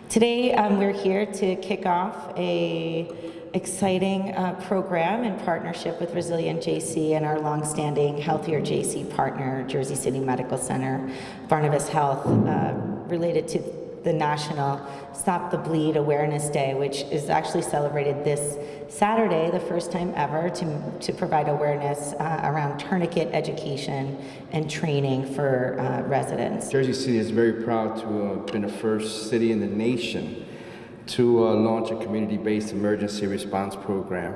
Today, we're here to kick off a exciting program in partnership with Resilient JC and our longstanding Healthier JC partner, Jersey City Medical Center, Barnabas Health, related to the National Stop the Bleed Awareness Day, which is actually celebrated this Saturday, the first time ever, to provide awareness around tourniquet education and training for residents. Jersey City is very proud to have been the first city in the nation to launch a community-based emergency response program.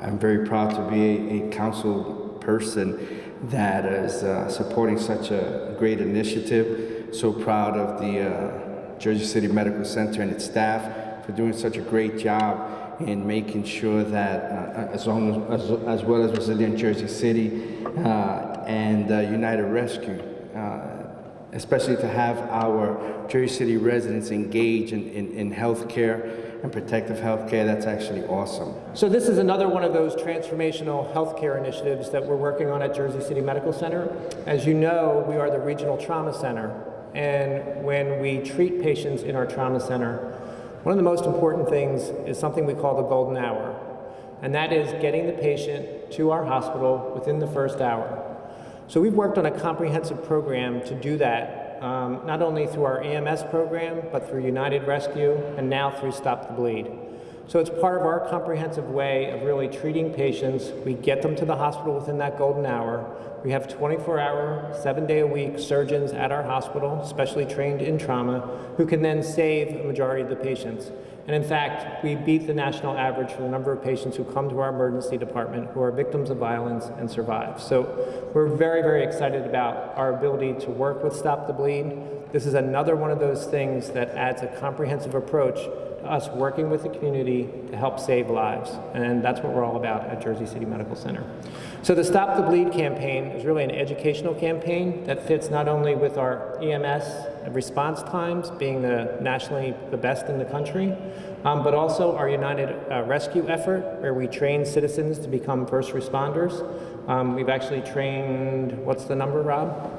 I'm very proud to be a council person that is supporting such a great initiative. So proud of the Jersey City Medical Center and its staff for doing such a great job in making sure that as well as Resilient Jersey City and United Rescue, especially to have our Jersey City residents engage in healthcare and protective healthcare, that's actually awesome. So this is another one of those transformational healthcare initiatives that we're working on at Jersey City Medical Center. As you know, we are the regional trauma center, and when we treat patients in our trauma center, one of the most important things is something we call the golden hour, and that is getting the patient to our hospital within the first hour. So we've worked on a comprehensive program to do that, not only through our EMS program, but through United Rescue, and now through Stop the Bleed. So it's part of our comprehensive way of really treating patients. We get them to the hospital within that golden hour. We have 24-hour, 7-day-a-week surgeons at our hospital, specially trained in trauma, who can then save a majority of the patients. And in fact, we beat the national average for the number of patients who come to our emergency department who are victims of violence and survive. So we're very, very excited about our ability to work with Stop the Bleed. This is another one of those things that adds a comprehensive approach to us working with the community to help save lives. And that's what we're all about at Jersey City Medical Center. So the Stop the Bleed campaign is really an educational campaign that fits not only with our EMS response times, being nationally the best in the country, but also our United Rescue effort, where we train citizens to become first responders. We've actually trained, what's the number, Rob?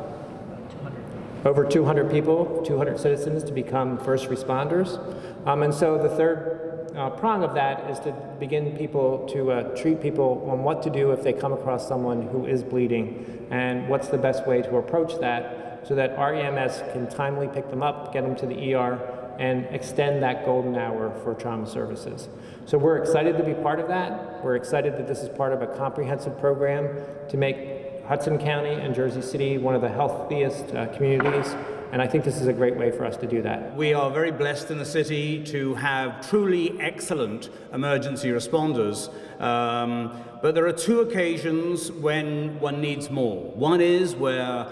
Over 200 people, 200 citizens to become first responders. And so the third prong of that is to begin people to treat people on what to do if they come across someone who is bleeding, and what's the best way to approach that so that our EMS can timely pick them up, get them to the ER, and extend that golden hour for trauma services. So we're excited to be part of that. We're excited that this is part of a comprehensive program to make Hudson County and Jersey City one of the healthiest communities, and I think this is a great way for us to do that. We are very blessed in the city to have truly excellent emergency responders, but there are two occasions when one needs more. One is where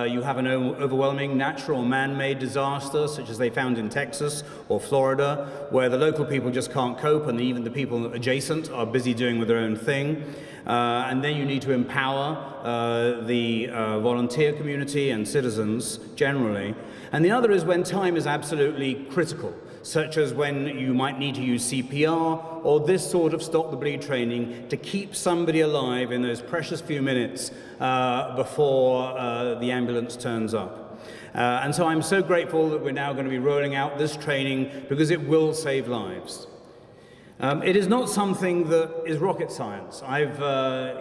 you have an overwhelming natural man-made disaster, such as they found in Texas or Florida, where the local people just can't cope and even the people adjacent are busy doing with their own thing. And then you need to empower the volunteer community and citizens generally. And the other is when time is absolutely critical, such as when you might need to use CPR or this sort of stop the bleed training to keep somebody alive in those precious few minutes before the ambulance turns up. And so I'm so grateful that we're now going to be rolling out this training, because it will save lives. It is not something that is rocket science. I've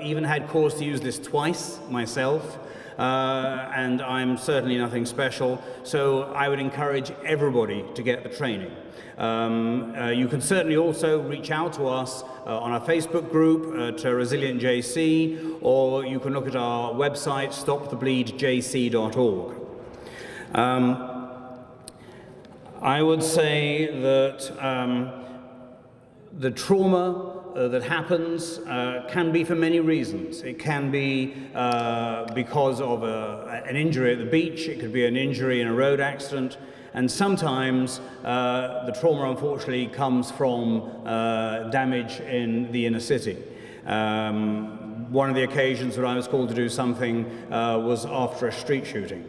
even had cause to use this twice myself, and I'm certainly nothing special, so I would encourage everybody to get the training. You can certainly also reach out to us on our Facebook group to Resilient JC, or you can look at our website, stopthebleedjc.org. I would say that the trauma that happens can be for many reasons. It can be because of an injury at the beach, it could be an injury in a road accident, and sometimes the trauma unfortunately comes from damage in the inner city. One of the occasions when I was called to do something was after a street shooting.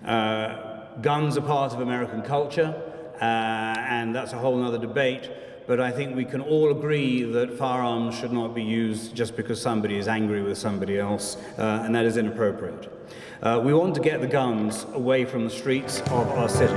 Guns are part of American culture, and that's a whole other debate. but I think we can all agree that firearms should not be used just because somebody is angry with somebody else, and that is inappropriate. We want to get the guns away from the streets of our city.